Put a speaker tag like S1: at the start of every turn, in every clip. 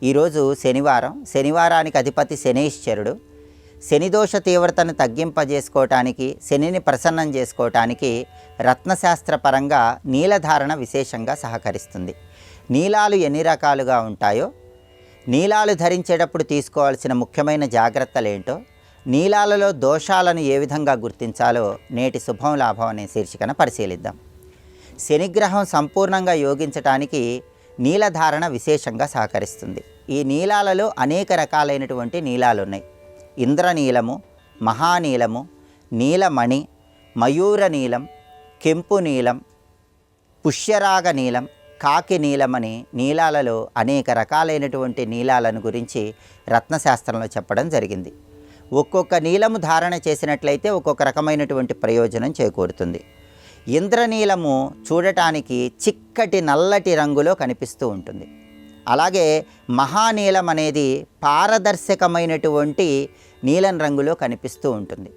S1: ఈరోజు శనివారం. శనివారానికి అధిపతి శనీశ్వరుడు. శనిదోష తీవ్రతను తగ్గింపజేసుకోవటానికి, శనిని ప్రసన్నం చేసుకోవటానికి రత్నశాస్త్రపరంగా నీలధారణ విశేషంగా సహకరిస్తుంది. నీలాలు ఎన్ని రకాలుగా ఉంటాయో, నీలాలు ధరించేటప్పుడు తీసుకోవాల్సిన ముఖ్యమైన జాగ్రత్తలు ఏంటో, నీలాలలో దోషాలను ఏ విధంగా గుర్తించాలో నేటి శుభం లాభం అనే శీర్షికన పరిశీలిద్దాం. శనిగ్రహం సంపూర్ణంగా యోగించటానికి నీలధారణ విశేషంగా సహకరిస్తుంది. ఈ నీలాలలో అనేక రకాలైనటువంటి నీలాలు ఉన్నాయి. ఇంద్రనీలము, మహానీలము, నీలమణి, మయూర నీలం, కెంపు నీలం, పుష్యరాగ నీలం, కాకి నీలమని నీలాలలో అనేక రకాలైనటువంటి నీలాలను గురించి రత్నశాస్త్రంలో చెప్పడం జరిగింది. ఒక్కొక్క నీలము ధారణ చేసినట్లయితే ఒక్కొక్క రకమైనటువంటి ప్రయోజనం చేకూరుతుంది. ఇంద్రనీలము చూడటానికి చిక్కటి నల్లటి రంగులో కనిపిస్తూ ఉంటుంది. అలాగే మహానీలం అనేది పారదర్శకమైనటువంటి నీలం రంగులో కనిపిస్తూ ఉంటుంది.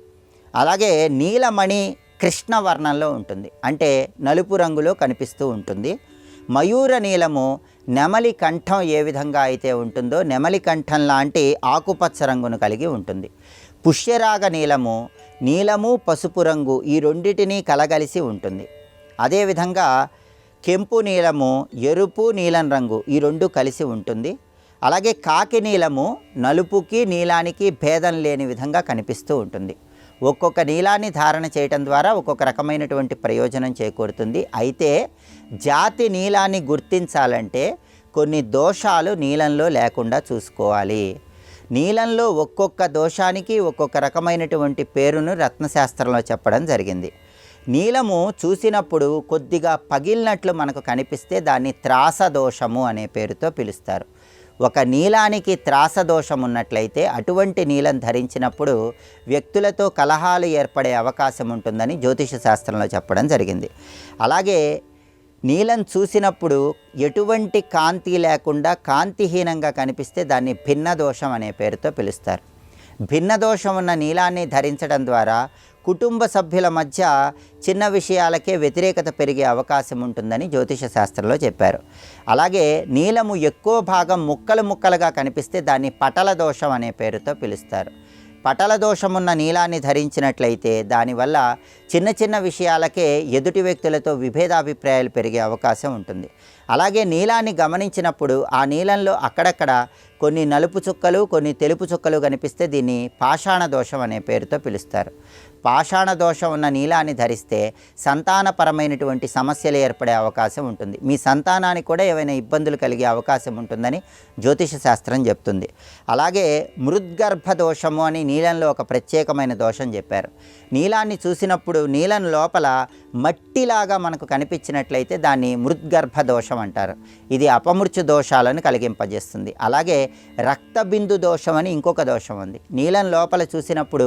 S1: అలాగే నీలమణి కృష్ణవర్ణంలో ఉంటుంది, అంటే నలుపు రంగులో కనిపిస్తూ ఉంటుంది. మయూర నీలము నెమలి కంఠం ఏ విధంగా అయితే ఉంటుందో నెమలి కంఠం లాంటి ఆకుపచ్చ రంగును కలిగి ఉంటుంది. పుష్యరాగ నీలము నీలము పసుపు రంగు ఈ రెండిటినీ కలగలిసి ఉంటుంది. అదేవిధంగా కెంపు నీలము ఎరుపు నీలం రంగు ఈ రెండు కలిసి ఉంటుంది. అలాగే కాకి నీలము నలుపుకి నీలానికి భేదం లేని విధంగా కనిపిస్తూ ఉంటుంది. ఒక్కొక్క నీలాన్ని ధారణ చేయటం ద్వారా ఒక్కొక్క రకమైనటువంటి ప్రయోజనం చేకూరుతుంది. అయితే జాతి నీలాన్ని గుర్తించాలంటే కొన్ని దోషాలు నీలంలో లేకుండా చూసుకోవాలి. నీలంలో ఒక్కొక్క దోషానికి ఒక్కొక్క రకమైనటువంటి పేరును రత్నశాస్త్రంలో చెప్పడం జరిగింది. నీలము చూసినప్పుడు కొద్దిగా పగిలినట్లు మనకు కనిపిస్తే దాన్ని త్రాస దోషము అనే పేరుతో పిలుస్తారు. ఒక నీలానికి త్రాస దోషం ఉన్నట్లయితే అటువంటి నీలం ధరించినప్పుడు వ్యక్తులతో కలహాలు ఏర్పడే అవకాశం ఉంటుందని జ్యోతిష శాస్త్రంలో చెప్పడం జరిగింది. అలాగే నీలం చూసినప్పుడు ఎటువంటి కాంతి లేకుండా కాంతిహీనంగా కనిపిస్తే దాన్ని భిన్న దోషం అనే పేరుతో పిలుస్తారు. భిన్న దోషం ఉన్న నీలాన్ని ధరించడం ద్వారా కుటుంబ సభ్యుల మధ్య చిన్న విషయాలకే వ్యతిరేకత పెరిగే అవకాశం ఉంటుందని జ్యోతిష శాస్త్రంలో చెప్పారు. అలాగే నీలము ఎక్కువ భాగం ముక్కలు ముక్కలుగా కనిపిస్తే దాన్ని పటల దోషం అనే పేరుతో పిలుస్తారు. పటల దోషమున్న నీలాన్ని ధరించినట్లయితే దానివల్ల చిన్న చిన్న విషయాలకే ఎదుటి వ్యక్తులతో విభేదాభిప్రాయాలు పెరిగే అవకాశం ఉంటుంది. అలాగే నీలాన్ని గమనించినప్పుడు ఆ నీలంలో అక్కడక్కడ కొన్ని నలుపు చుక్కలు కొన్ని తెలుపు చుక్కలు కనిపిస్తే దీన్ని పాషాణ దోషం అనే పేరుతో పిలుస్తారు. పాషాణ దోషం ఉన్న నీలాన్ని ధరిస్తే సంతానపరమైనటువంటి సమస్యలు ఏర్పడే అవకాశం ఉంటుంది. మీ సంతానానికి కూడా ఏవైనా ఇబ్బందులు కలిగే అవకాశం ఉంటుందని జ్యోతిష శాస్త్రం చెప్తుంది. అలాగే మృద్గర్భ దోషము అని నీలంలో ఒక ప్రత్యేకమైన దోషం చెప్పారు. నీలాన్ని చూసినప్పుడు నీలం లోపల మట్టిలాగా మనకు కనిపించినట్లయితే దాన్ని మృద్గర్భ దోషం అంటారు. ఇది అపమృత్యు దోషాలను కలిగింపజేస్తుంది. అలాగే రక్తబిందు దోషం అని ఇంకొక దోషం ఉంది. నీలం లోపల చూసినప్పుడు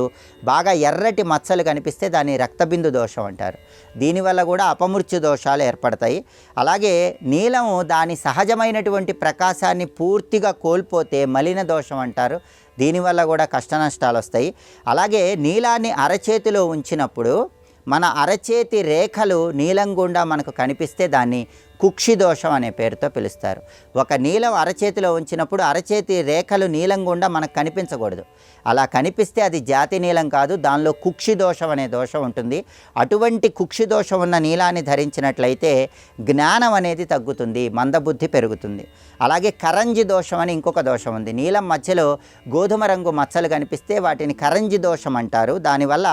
S1: బాగా ఎర్రటి మచ్చలు కనిపిస్తే దాన్ని రక్తబిందు దోషం అంటారు. దీనివల్ల కూడా అపమృత్యు దోషాలు ఏర్పడతాయి. అలాగే నీలము దాని సహజమైనటువంటి ప్రకాశాన్ని పూర్తిగా కోల్పోతే మలిన దోషం అంటారు. దీనివల్ల కూడా కష్ట నష్టాలు వస్తాయి. అలాగే నీలాన్ని అరచేతిలో ఉంచినప్పుడు మన అరచేతి రేఖలు నీలం గుండా మనకు కనిపిస్తే దాన్ని కుక్షి దోషం అనే పేరుతో పిలుస్తారు. ఒక నీలం అరచేతిలో ఉంచినప్పుడు అరచేతి రేఖలు నీలం గుండా మనకు కనిపించకూడదు. అలా కనిపిస్తే అది జాతి నీలం కాదు, దానిలో కుక్షి దోషం అనే దోషం ఉంటుంది. అటువంటి కుక్షి దోషం ఉన్న నీలాన్ని ధరించినట్లయితే జ్ఞానం అనేది తగ్గుతుంది, మందబుద్ధి పెరుగుతుంది. అలాగే కరంజి దోషం అని ఇంకొక దోషం ఉంది. నీలం మధ్యలో గోధుమ రంగు మచ్చలు కనిపిస్తే వాటిని కరంజి దోషం అంటారు. దానివల్ల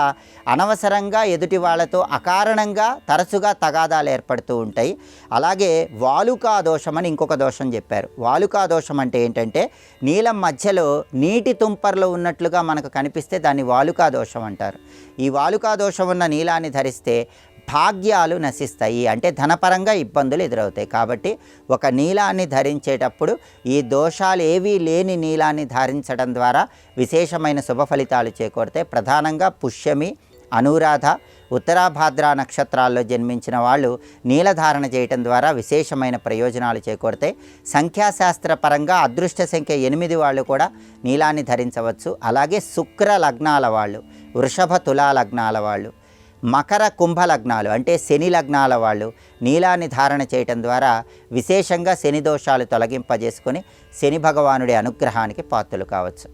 S1: అనవసరంగా ఎదుటి వాళ్ళతో అకారణంగా తరచుగా తగాదాలు ఏర్పడుతూ ఉంటాయి. అలాగే వాలుకా దోషం అని ఇంకొక దోషం చెప్పారు. వాలుకా దోషం అంటే ఏంటంటే నీలం మధ్యలో నీటి తుంపర్లు ఉన్నట్లుగా మనకు కనిపిస్తే దాన్ని వాలుకా దోషం అంటారు. ఈ వాలుకా దోషం ఉన్న నీలాన్ని ధరిస్తే భాగ్యాలు నశిస్తాయి, అంటే ధనపరంగా ఇబ్బందులు ఎదురవుతాయి. కాబట్టి ఒక నీలాన్ని ధరించేటప్పుడు ఈ దోషాలు ఏవీ లేని నీలాన్ని ధరించడం ద్వారా విశేషమైన శుభ ఫలితాలు చేకూరుతాయి. ప్రధానంగా పుష్యమి, అనురాధ, ఉత్తరాభాద్ర నక్షత్రాల్లో జన్మించిన వాళ్ళు నీలధారణ చేయటం ద్వారా విశేషమైన ప్రయోజనాలు చేకూరుతాయి. సంఖ్యాశాస్త్ర పరంగా అదృష్ట సంఖ్య 8 వాళ్ళు కూడా నీలాన్ని ధరించవచ్చు. అలాగే శుక్ర లగ్నాల వాళ్ళు, వృషభ తులా లగ్నాల వాళ్ళు, మకర కుంభ లగ్నాలు అంటే శని లగ్నాల వాళ్ళు నీలాన్ని ధారణ చేయటం ద్వారా విశేషంగా శని దోషాలు తొలగింపజేసుకొని శని భగవానుడి అనుగ్రహానికి పాత్రలు కావచ్చు.